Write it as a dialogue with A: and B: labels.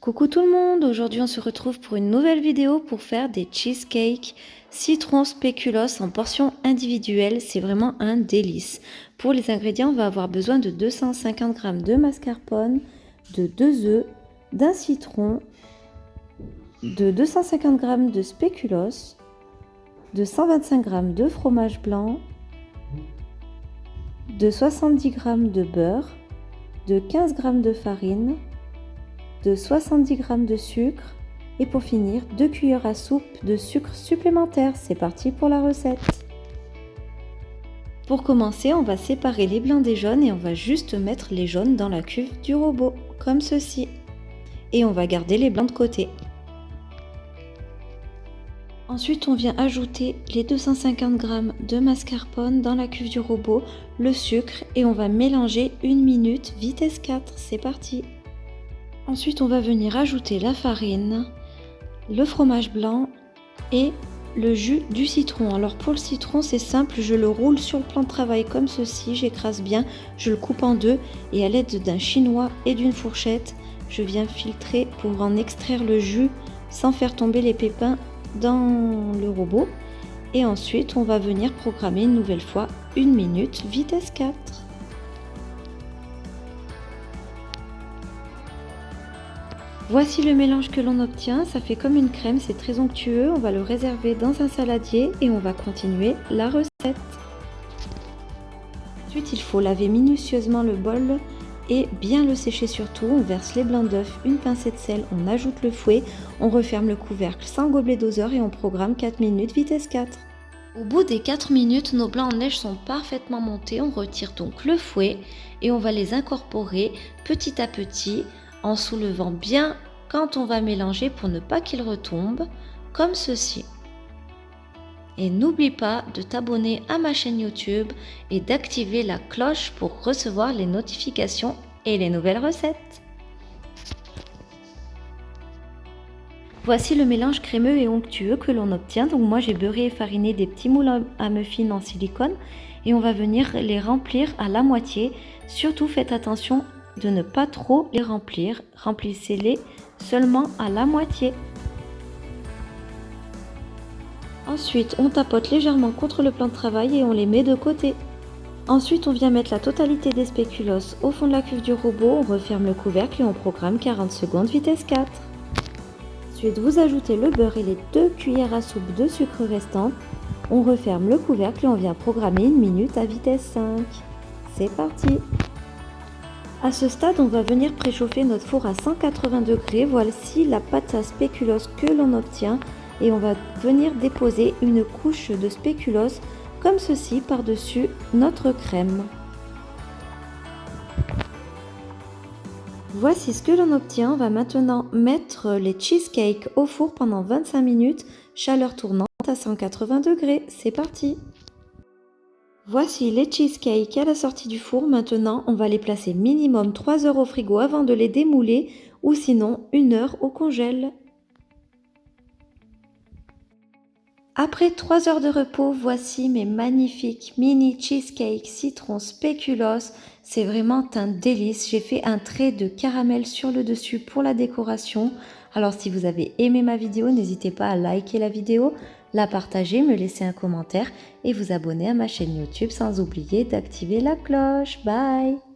A: Coucou tout le monde, aujourd'hui on se retrouve pour une nouvelle vidéo pour faire des cheesecakes citron spéculoos en portions individuelles. C'est vraiment un délice. Pour les ingrédients, on va avoir besoin de 250 g de mascarpone, de 2 œufs, d'un citron, de 250 g de spéculoos, de 125 g de fromage blanc, de 70 g de beurre, de 15 g de farine, de 70 g de sucre et pour finir 2 cuillères à soupe de sucre supplémentaire. C'est parti pour la recette. Pour commencer, on va séparer les blancs des jaunes et on va juste mettre les jaunes dans la cuve du robot, comme ceci. Et on va garder les blancs de côté. Ensuite, on vient ajouter les 250 g de mascarpone dans la cuve du robot, le sucre et on va mélanger 1 minute vitesse 4. C'est parti. Ensuite, on va venir ajouter la farine, le fromage blanc et le jus du citron. Alors pour le citron, c'est simple, je le roule sur le plan de travail comme ceci, j'écrase bien, je le coupe en deux et à l'aide d'un chinois et d'une fourchette, je viens filtrer pour en extraire le jus sans faire tomber les pépins dans le robot. Et ensuite, on va venir programmer une nouvelle fois 1 minute vitesse 4. Voici le mélange que l'on obtient, ça fait comme une crème, c'est très onctueux. On va le réserver dans un saladier et on va continuer la recette. Ensuite, il faut laver minutieusement le bol et bien le sécher surtout. On verse les blancs d'œufs, une pincée de sel, on ajoute le fouet, on referme le couvercle sans gobelet doseur et on programme 4 minutes vitesse 4. Au bout des 4 minutes, nos blancs en neige sont parfaitement montés. On retire donc le fouet et on va les incorporer petit à petit en soulevant bien quand on va mélanger pour ne pas qu'ils retombent, comme ceci. Et n'oublie pas de t'abonner à ma chaîne YouTube et d'activer la cloche pour recevoir les notifications et les nouvelles recettes. Voici le mélange crémeux et onctueux que l'on obtient. Donc moi j'ai beurré et fariné des petits moules à muffins en silicone et on va venir les remplir à la moitié. Surtout faites attention de ne pas trop les remplir, remplissez-les seulement à la moitié. Ensuite, on tapote légèrement contre le plan de travail et on les met de côté. Ensuite, on vient mettre la totalité des spéculoos au fond de la cuve du robot, on referme le couvercle et on programme 40 secondes vitesse 4. Ensuite, vous ajoutez le beurre et les 2 cuillères à soupe de sucre restantes. On referme le couvercle et on vient programmer 1 minute à vitesse 5. C'est parti! À ce stade, on va venir préchauffer notre four à 180 degrés. Voici la pâte à spéculoos que l'on obtient et on va venir déposer une couche de spéculoos comme ceci par-dessus notre crème. Voici ce que l'on obtient. On va maintenant mettre les cheesecakes au four pendant 25 minutes, chaleur tournante à 180 degrés. C'est parti! Voici les cheesecakes à la sortie du four. Maintenant, on va les placer minimum 3 heures au frigo avant de les démouler ou sinon 1 heure au congèle. Après 3 heures de repos, voici mes magnifiques mini cheesecakes citron spéculoos. C'est vraiment un délice. J'ai fait un trait de caramel sur le dessus pour la décoration. Alors si vous avez aimé ma vidéo, n'hésitez pas à liker la vidéo, la partager, me laisser un commentaire et vous abonner à ma chaîne YouTube sans oublier d'activer la cloche. Bye!